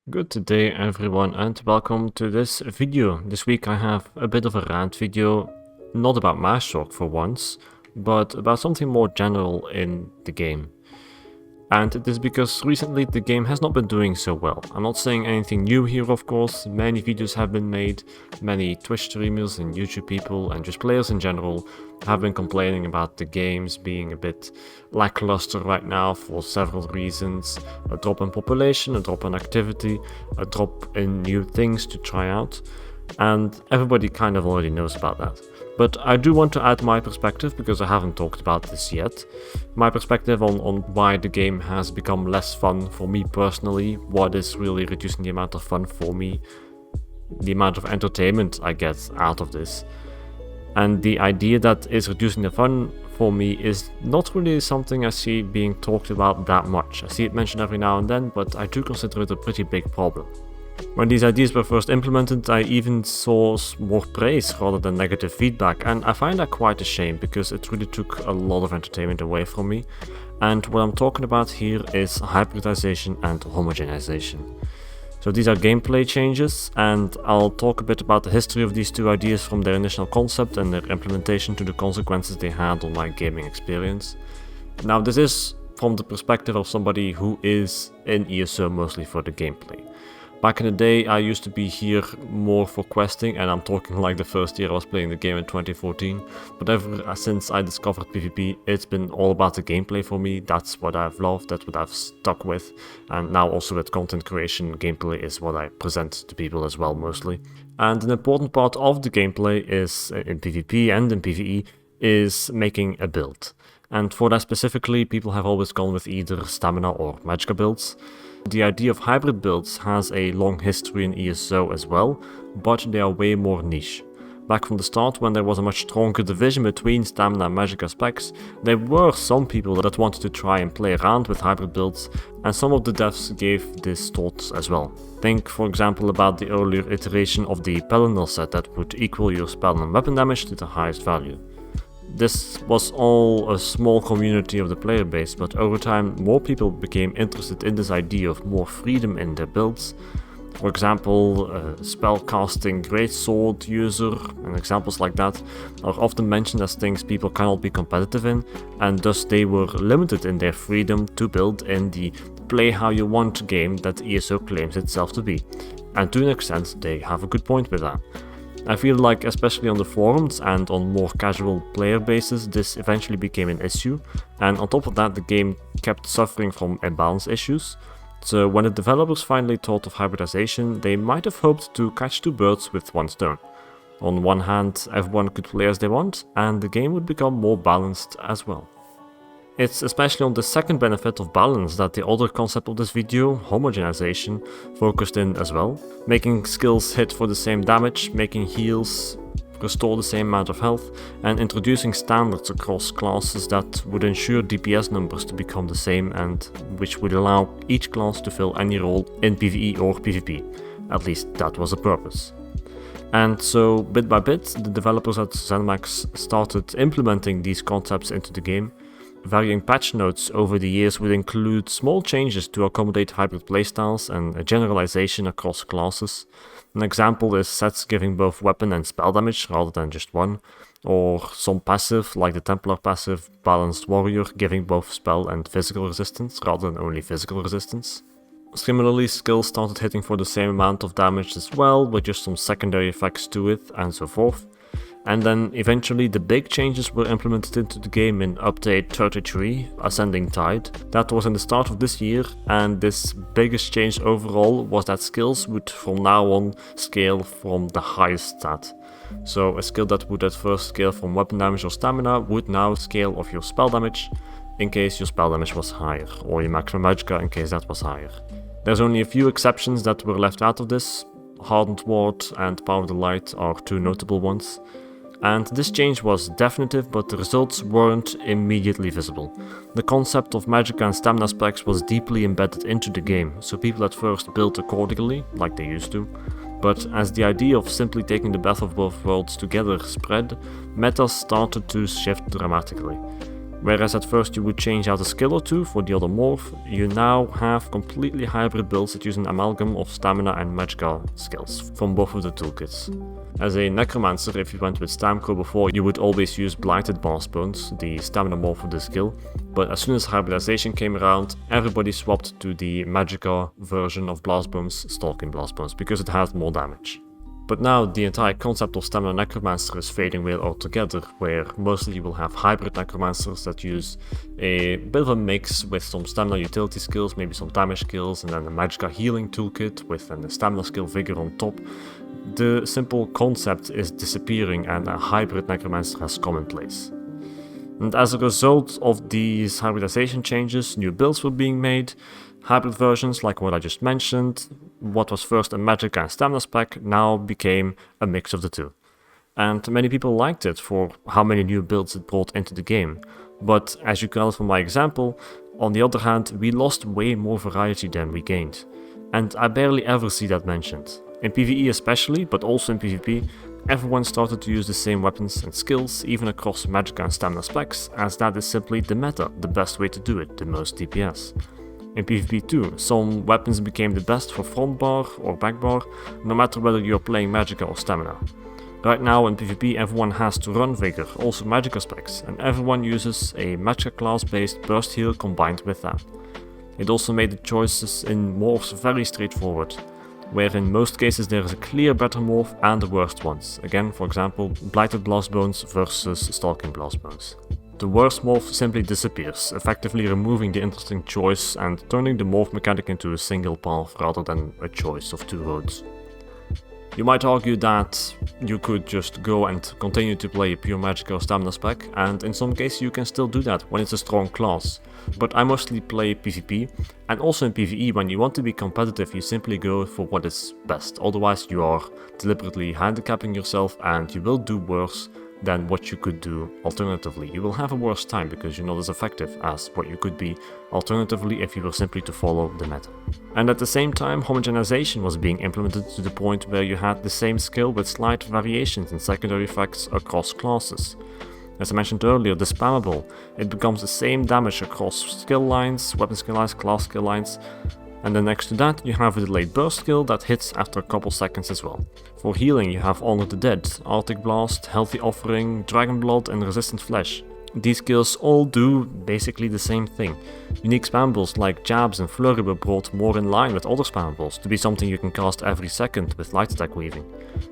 Good day everyone and welcome to this video. This week I have a bit of a rant video, not about Masterwork for once, but about something more general in the game. And it is because recently the game has not been doing so well. I'm not saying anything new here, of course. Many videos have been made, many Twitch streamers and YouTube people and just players in general have been complaining about the games being a bit lackluster right now for several reasons. A drop in population, a drop in activity, a drop in new things to try out. And everybody kind of already knows about that. But I do want to add my perspective because I haven't talked about this yet. My perspective on why the game has become less fun for me personally, what is really reducing the amount of fun for me, the amount of entertainment I get out of this. And the idea that is reducing the fun for me is not really something I see being talked about that much. I see it mentioned every now and then, but I do consider it a pretty big problem. When these ideas were first implemented, I even saw more praise rather than negative feedback, and I find that quite a shame because it really took a lot of entertainment away from me. And what I'm talking about here is hybridization and homogenization. So these are gameplay changes, and I'll talk a bit about the history of these two ideas from their initial concept and their implementation to the consequences they had on my gaming experience. Now this is from the perspective of somebody who is in ESO mostly for the gameplay. Back in the day, I used to be here more for questing, and I'm talking like the first year I was playing the game in 2014. But ever since I discovered PvP, it's been all about the gameplay for me. That's what I've loved, that's what I've stuck with. And now also with content creation, gameplay is what I present to people as well, mostly. And an important part of the gameplay is, in PvP and in PvE, is making a build. And for that specifically, people have always gone with either stamina or magicka builds. The idea of hybrid builds has a long history in ESO as well, but they are way more niche. Back from the start, when there was a much stronger division between stamina and magicka specs, there were some people that wanted to try and play around with hybrid builds, and some of the devs gave this thought as well. Think for example about the earlier iteration of the Paladin set that would equal your spell and weapon damage to the highest value. This was all a small community of the player base, but over time more people became interested in this idea of more freedom in their builds. For example, spellcasting greatsword user and examples like that are often mentioned as things people cannot be competitive in, and thus they were limited in their freedom to build in the play how you want game that ESO claims itself to be. And to an extent they have a good point with that. I feel like especially on the forums and on more casual player bases this eventually became an issue, and on top of that the game kept suffering from imbalance issues. So when the developers finally thought of hybridization, they might have hoped to catch two birds with one stone. On one hand, everyone could play as they want, and the game would become more balanced as well. It's especially on the second benefit of balance that the other concept of this video, homogenization, focused in as well. Making skills hit for the same damage, making heals restore the same amount of health, and introducing standards across classes that would ensure DPS numbers to become the same and which would allow each class to fill any role in PvE or PvP. At least that was the purpose. And so bit by bit the developers at ZeniMax started implementing these concepts into the game. Varying patch notes over the years would include small changes to accommodate hybrid playstyles and a generalization across classes. An example is sets giving both weapon and spell damage rather than just one, or some passive, like the Templar passive Balanced Warrior, giving both spell and physical resistance rather than only physical resistance. Similarly, skills started hitting for the same amount of damage as well, with just some secondary effects to it and so forth. And then eventually the big changes were implemented into the game in update 33, Ascending Tide. That was in the start of this year, and this biggest change overall was that skills would from now on scale from the highest stat. So a skill that would at first scale from weapon damage or stamina would now scale of your spell damage, in case your spell damage was higher, or your maximum magicka in case that was higher. There's only a few exceptions that were left out of this. Hardened Ward and Power of the Light are two notable ones. And this change was definitive, but the results weren't immediately visible. The concept of magicka and stamina specs was deeply embedded into the game, so people at first built accordingly, like they used to. But as the idea of simply taking the best of both worlds together spread, metas started to shift dramatically. Whereas at first you would change out a skill or two for the other morph, you now have completely hybrid builds that use an amalgam of stamina and magicka skills from both of the toolkits. As a necromancer, if you went with Stamco before, you would always use Blighted Blast Bones, the stamina morph of the skill, but as soon as Hybridization came around, everybody swapped to the magicka version of Blast Bones, Stalking Blast Bones, because it had more damage. But now the entire concept of Stamina Necromancer is fading away altogether, where mostly you will have hybrid necromancers that use a bit of a mix with some stamina utility skills, maybe some damage skills, and then a magicka healing toolkit with a stamina skill vigor on top. The simple concept is disappearing and a hybrid necromancer has come in place. And as a result of these hybridization changes, new builds were being made. Hybrid versions, like what I just mentioned, what was first a magicka and stamina spec, now became a mix of the two. And many people liked it for how many new builds it brought into the game. But as you can tell from my example, on the other hand, we lost way more variety than we gained. And I barely ever see that mentioned. In PvE especially, but also in PvP, everyone started to use the same weapons and skills, even across magicka and stamina specs, as that is simply the meta, the best way to do it, the most DPS. In PvP too, some weapons became the best for front bar or back bar, no matter whether you're playing magicka or stamina. Right now in PvP everyone has to run vigor, also magicka specs, and everyone uses a magicka class based burst heal combined with that. It also made the choices in morphs very straightforward, where in most cases there is a clear better morph and the worst ones. Again, for example, Blighted Blast Bones versus Stalking Blast Bones. The worst morph simply disappears, effectively removing the interesting choice and turning the morph mechanic into a single path rather than a choice of two roads. You might argue that you could just go and continue to play a pure magicka or stamina spec, and in some cases you can still do that when it's a strong class. But I mostly play PvP, and also in PvE when you want to be competitive you simply go for what is best, otherwise you are deliberately handicapping yourself and you will do worse than what you could do alternatively. You will have a worse time because you're not as effective as what you could be alternatively if you were simply to follow the meta. And at the same time, homogenization was being implemented to the point where you had the same skill with slight variations in secondary effects across classes. As I mentioned earlier, the spammable, it becomes the same damage across skill lines, weapon skill lines, class skill lines, and then next to that you have a delayed burst skill that hits after a couple seconds as well. For healing you have Honor the Dead, Arctic Blast, Healthy Offering, Dragon Blood and Resistant Flesh. These skills all do basically the same thing. Unique spammables like Jabs and Flurry were brought more in line with other spammables to be something you can cast every second with Light Attack Weaving.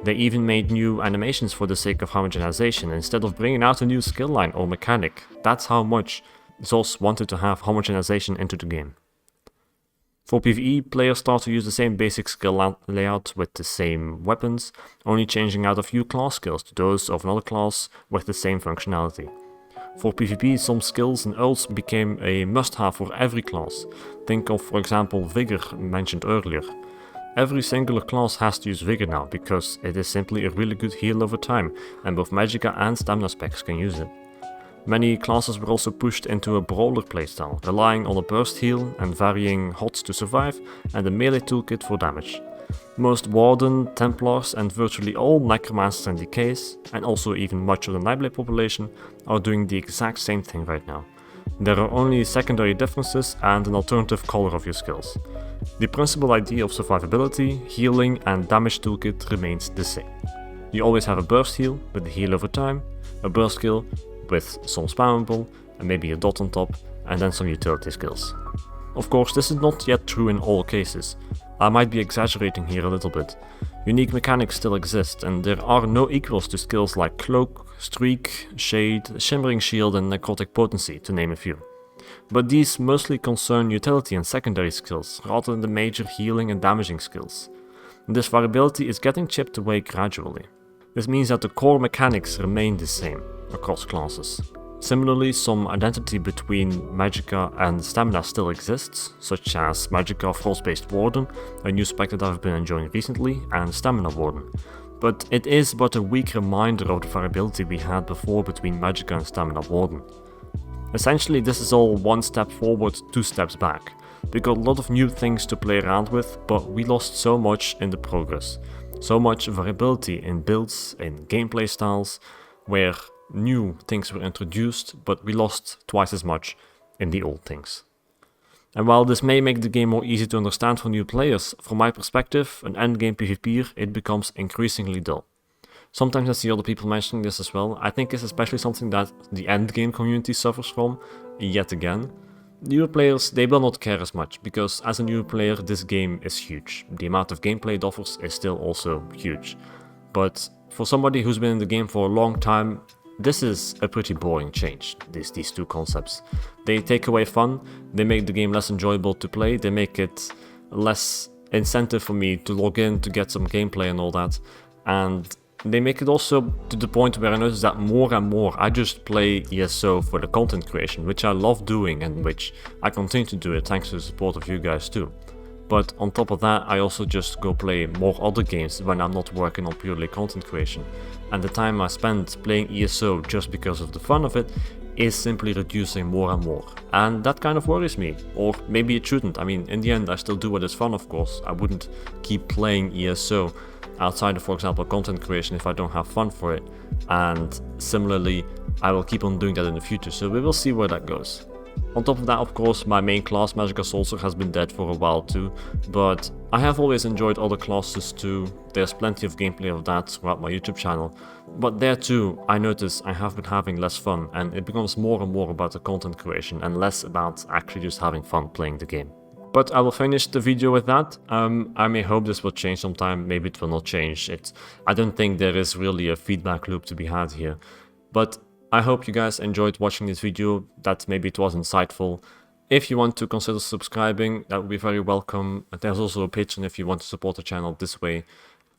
They even made new animations for the sake of homogenization instead of bringing out a new skill line or mechanic. That's how much ZOS wanted to have homogenization into the game. For PvE, players start to use the same basic skill layout with the same weapons, only changing out a few class skills to those of another class with the same functionality. For PvP, some skills and ults became a must-have for every class. Think of, for example, Vigor mentioned earlier. Every singular class has to use Vigor now, because it is simply a really good heal over time, and both magicka and stamina specs can use it. Many classes were also pushed into a brawler playstyle, relying on a burst heal and varying HOTS to survive and a melee toolkit for damage. Most Warden, Templars and virtually all Necromancers and Decays, and also even much of the Nightblade population, are doing the exact same thing right now. There are only secondary differences and an alternative color of your skills. The principal idea of survivability, healing and damage toolkit remains the same. You always have a burst heal with a heal over time, a burst skill with some spammable and maybe a dot on top, and then some utility skills. Of course, this is not yet true in all cases. I might be exaggerating here a little bit. Unique mechanics still exist, and there are no equals to skills like Cloak, Streak, Shade, Shimmering Shield and Necrotic Potency, to name a few. But these mostly concern utility and secondary skills, rather than the major healing and damaging skills. This variability is getting chipped away gradually. This means that the core mechanics remain the same across classes. Similarly, some identity between magicka and stamina still exists, such as magicka Frost-based Warden, a new spec that I've been enjoying recently, and Stamina Warden. But it is but a weak reminder of the variability we had before between magicka and Stamina Warden. Essentially, this is all one step forward, two steps back. We got a lot of new things to play around with, but we lost so much in the progress. So much variability in builds, in gameplay styles, where new things were introduced, but we lost twice as much in the old things. And while this may make the game more easy to understand for new players, from my perspective, an endgame PvPer, it becomes increasingly dull. Sometimes I see other people mentioning this as well. I think it's especially something that the endgame community suffers from, yet again. Newer players, they will not care as much, because as a new player, this game is huge. The amount of gameplay it offers is still also huge. But for somebody who's been in the game for a long time, this is a pretty boring change, these two concepts. They take away fun, they make the game less enjoyable to play, they make it less incentive for me to log in to get some gameplay and all that, and they make it also to the point where I notice that more and more I just play ESO for the content creation, which I love doing and which I continue to do it thanks to the support of you guys too. But on top of that, I also just go play more other games when I'm not working on purely content creation. And the time I spend playing ESO just because of the fun of it is simply reducing more and more. And that kind of worries me. Or maybe it shouldn't. I mean, in the end, I still do what is fun, of course. I wouldn't keep playing ESO outside of, for example, content creation if I don't have fun for it. And similarly, I will keep on doing that in the future. So we will see where that goes. On top of that, of course, my main class, Magic Assaulter, has been dead for a while too, but I have always enjoyed other classes too. There's plenty of gameplay of that throughout my YouTube channel, but there too, I notice I have been having less fun, and it becomes more and more about the content creation and less about actually just having fun playing the game. But I will finish the video with that. I may hope this will change sometime, maybe it will not change. I don't think there is really a feedback loop to be had here, but I hope you guys enjoyed watching this video, that maybe it was insightful. If you want to consider subscribing, that would be very welcome. There's also a Patreon if you want to support the channel this way.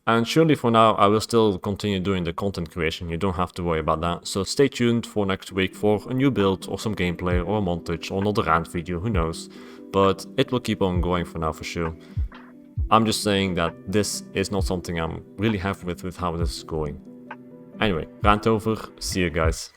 And surely for now, I will still continue doing the content creation, you don't have to worry about that. So stay tuned for next week for a new build or some gameplay or a montage or another rant video, who knows. But it will keep on going for now for sure. I'm just saying that this is not something I'm really happy with how this is going. Anyway, rant over, see you guys.